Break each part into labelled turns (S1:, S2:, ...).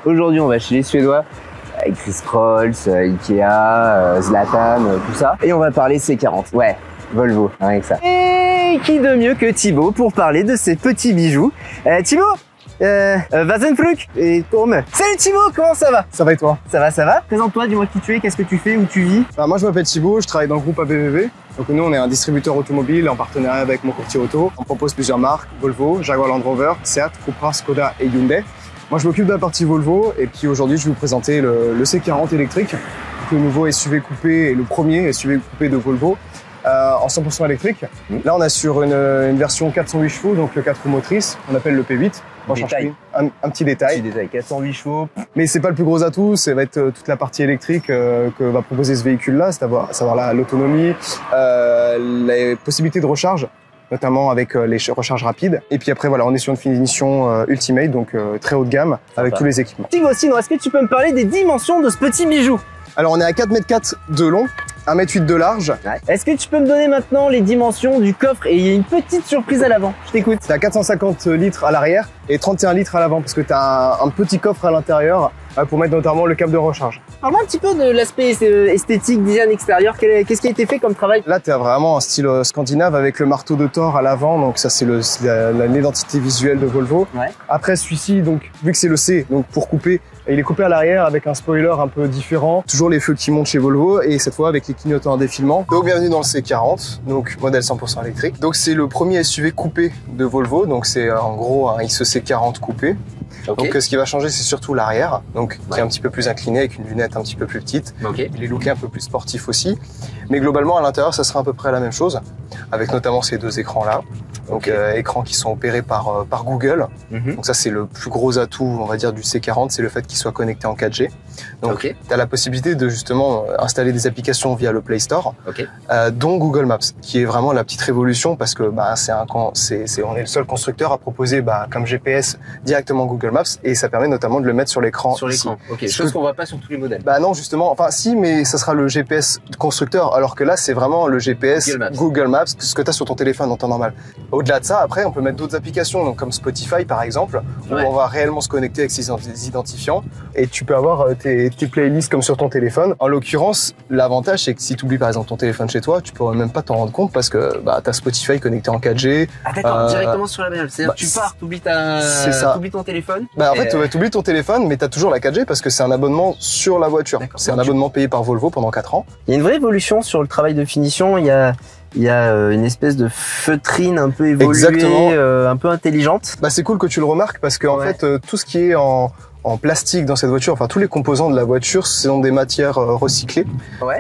S1: Aujourd'hui, on va chez les Suédois avec Chris Rolls, Ikea, Zlatan, tout ça. Et on va parler C40. Ouais, Volvo, rien que ça. Et qui de mieux que Thibaut pour parler de ces petits bijoux. Thibaut, Vazenflug et Tourme. Salut Thibaut, comment ça va?
S2: Ça va et toi?
S1: Ça va, ça va. Présente-toi, dis-moi qui tu es, qu'est-ce que tu fais, où tu vis?
S2: Moi je m'appelle Thibaut, je travaille dans le groupe ABVV. Donc nous on est un distributeur automobile en partenariat avec mon courtier auto. On propose plusieurs marques, Volvo, Jaguar Land Rover, Seat, Cupra, Skoda et Hyundai. Moi je m'occupe de la partie Volvo et puis aujourd'hui je vais vous présenter le C40 électrique, le nouveau SUV coupé et le premier SUV coupé de Volvo en 100% électrique. Là on est sur une version 408 chevaux, donc le 4 roues motrices, on appelle le P8. Un petit détail.
S1: 408 chevaux.
S2: Mais c'est pas le plus gros atout, ça va être toute la partie électrique que va proposer ce véhicule-là, à savoir l'autonomie, les possibilités de recharge, notamment avec les recharges rapides. Et puis après, voilà, on est sur une finition ultimate, donc très haut de gamme, avec tous les équipements.
S1: Thibaut, sinon, est-ce que tu peux me parler des dimensions de ce petit bijou?
S2: Alors, on est à 4,4 m de long, 1,8 m de large.
S1: Ouais. Est-ce que tu peux me donner maintenant les dimensions du coffre? Et il y a une petite surprise à l'avant, je t'écoute.
S2: C'est à 450 litres à l'arrière et 31 litres à l'avant, parce que tu as un petit coffre à l'intérieur pour mettre notamment le câble de recharge.
S1: Parle-moi un petit peu de l'aspect esthétique, design extérieur. Qu'est-ce qui a été fait comme travail?
S2: Là, tu as vraiment un style scandinave avec le marteau de Thor à l'avant, donc ça c'est l'identité visuelle de Volvo. Ouais. Après celui-ci, donc vu que c'est le C, donc pour couper, il est coupé à l'arrière avec un spoiler un peu différent. Toujours les feux qui montent chez Volvo et cette fois avec les clignotants à défilement. Donc bienvenue dans le C40, donc modèle 100% électrique. Donc c'est le premier SUV coupé de Volvo, donc c'est en gros un XC40 coupé. Okay. Donc ce qui va changer c'est surtout l'arrière, donc qui est un petit peu plus incliné avec une lunette un petit peu plus petite. Okay. Il est looké un peu plus sportif aussi, mais globalement à l'intérieur ça sera à peu près la même chose, avec notamment ces deux écrans là. Donc écrans qui sont opérés par Donc ça c'est le plus gros atout on va dire du C40, c'est le fait qu'il soit connecté en 4G. Donc tu as la possibilité de justement installer des applications via le Play Store, dont Google Maps, qui est vraiment la petite révolution parce que on est le seul constructeur à proposer comme GPS directement Google Maps et ça permet notamment de le mettre sur l'écran.
S1: Sur l'écran, chose qu'on voit pas sur tous les modèles.
S2: Non justement, enfin si, mais ça sera le GPS constructeur, alors que là c'est vraiment le GPS Google Maps, ce que tu as sur ton téléphone en temps normal. Au-delà de ça, après, on peut mettre d'autres applications, donc comme Spotify par exemple, où on va réellement se connecter avec ses identifiants et tu peux avoir tes playlists comme sur ton téléphone. En l'occurrence, l'avantage c'est que si tu oublies par exemple ton téléphone chez toi, tu pourras même pas t'en rendre compte parce que tu as Spotify connecté en 4G.
S1: Ah d'accord, directement sur la bagnole. C'est-à-dire tu pars, t'oublies ton téléphone.
S2: En fait, tu oublies ton téléphone, mais tu as toujours la 4G parce que c'est un abonnement sur la voiture. C'est un abonnement payé par Volvo pendant 4 ans.
S1: Il y a une vraie évolution sur le travail de finition. Il y a une espèce de feutrine un peu évoluée, un peu intelligente.
S2: C'est cool que tu le remarques parce que en fait, tout ce qui est en plastique dans cette voiture, enfin tous les composants de la voiture sont des matières recyclées.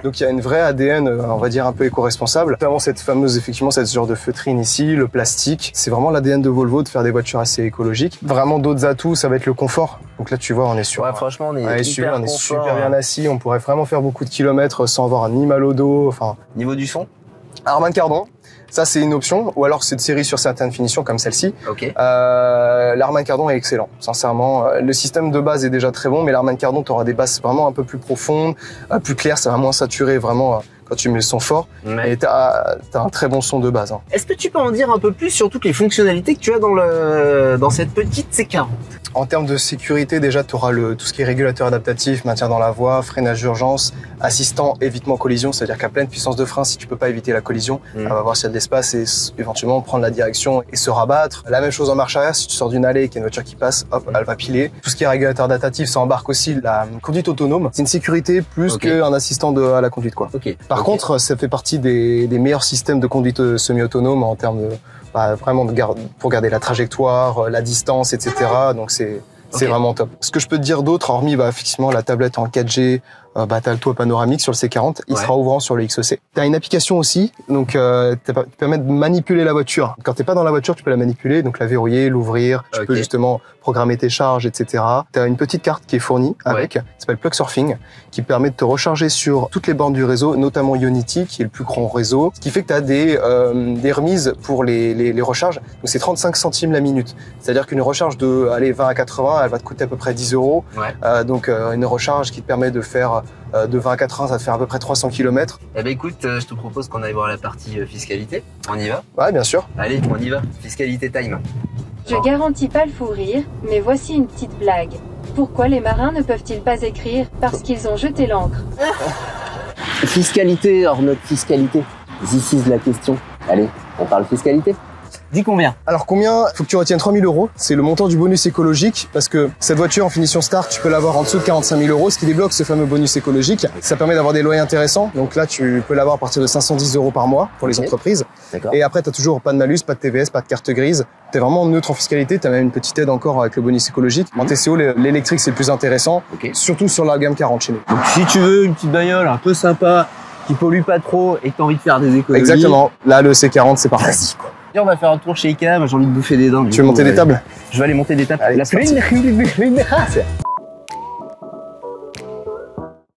S2: Donc il y a une vraie ADN, on va dire un peu éco-responsable. Notamment cette genre de feutrine ici, le plastique. C'est vraiment l'ADN de Volvo de faire des voitures assez écologiques. Vraiment d'autres atouts, ça va être le confort. Donc là tu vois, on est sur
S1: franchement, on est
S2: super bien assis. On pourrait vraiment faire beaucoup de kilomètres sans avoir ni mal au dos. Enfin.
S1: Niveau du son,
S2: Harman Kardon, ça c'est une option, ou alors c'est de série sur certaines finitions comme celle-ci. L'Harman Kardon est excellent, sincèrement. Le système de base est déjà très bon, mais l'Harman Kardon, tu auras des basses vraiment un peu plus profondes, plus claires, ça va moins saturer vraiment quand tu mets le son fort. Et tu as un très bon son de base.
S1: Est-ce que tu peux en dire un peu plus sur toutes les fonctionnalités que tu as dans cette petite C40?
S2: En termes de sécurité, déjà, tu auras tout ce qui est régulateur adaptatif, maintien dans la voie, freinage d'urgence, assistant évitement collision, c'est-à-dire qu'à pleine puissance de frein, si tu peux pas éviter la collision, elle va voir s'il y a de l'espace et éventuellement prendre la direction et se rabattre. La même chose en marche arrière, si tu sors d'une allée et qu'il y a une voiture qui passe, hop, elle va piler. Tout ce qui est régulateur adaptatif, ça embarque aussi la conduite autonome. C'est une sécurité plus qu'un assistant à la conduite, quoi. Par contre, ça fait partie des meilleurs systèmes de conduite semi-autonome en termes de vraiment pour garder la trajectoire, la distance, etc. Donc c'est vraiment top. Ce que je peux te dire d'autre, hormis effectivement la tablette en 4G, t'as le toit panoramique sur le C40, il sera ouvrant sur le XEC. T'as une application aussi, donc qui permet de manipuler la voiture. Quand t'es pas dans la voiture, tu peux la manipuler, donc la verrouiller, l'ouvrir, tu peux justement programmer tes charges, etc. T'as une petite carte qui est fournie avec, qui s'appelle Plug Surfing, qui permet de te recharger sur toutes les bornes du réseau, notamment Ionity, qui est le plus grand réseau, ce qui fait que t'as des remises pour les recharges. Donc c'est 35 centimes la minute. C'est-à-dire qu'une recharge de 20 à 80, elle va te coûter à peu près 10 €. Donc une recharge qui te permet de faire de 20 à 80, ça te fait à peu près 300 km.
S1: Eh ben écoute, je te propose qu'on aille voir la partie fiscalité. On y va?
S2: Ouais, bien sûr.
S1: Allez, on y va. Fiscalité time.
S3: Je garantis pas le fou rire, mais voici une petite blague. Pourquoi les marins ne peuvent-ils pas écrire? Parce qu'ils ont jeté l'ancre.
S1: Fiscalité, hors notre fiscalité. This is la question. Allez, on parle fiscalité. Dis combien?
S2: Alors combien? Faut que tu retiennes 3 000 euros. C'est le montant du bonus écologique parce que cette voiture en finition Start, tu peux l'avoir en dessous de 45 000 euros, ce qui débloque ce fameux bonus écologique. Ça permet d'avoir des loyers intéressants. Donc là, tu peux l'avoir à partir de 510 euros par mois pour les entreprises. Et après, tu as toujours pas de malus, pas de TVS, pas de carte grise. Tu es vraiment neutre en fiscalité. Tu as même une petite aide encore avec le bonus écologique. En TCO, l'électrique, c'est le plus intéressant, surtout sur la gamme 40 chez nous.
S1: Donc si tu veux une petite bagnole un peu sympa, qui pollue pas trop et que tu as envie de faire des économies.
S2: Exactement. Là, le C40, c'est parfait.
S1: Vas-y, quoi. Et on va faire un tour chez Ikea, j'ai envie de bouffer des dents.
S2: Tu veux monter des tables?
S1: Je vais aller monter des tables.
S2: Allez,
S1: La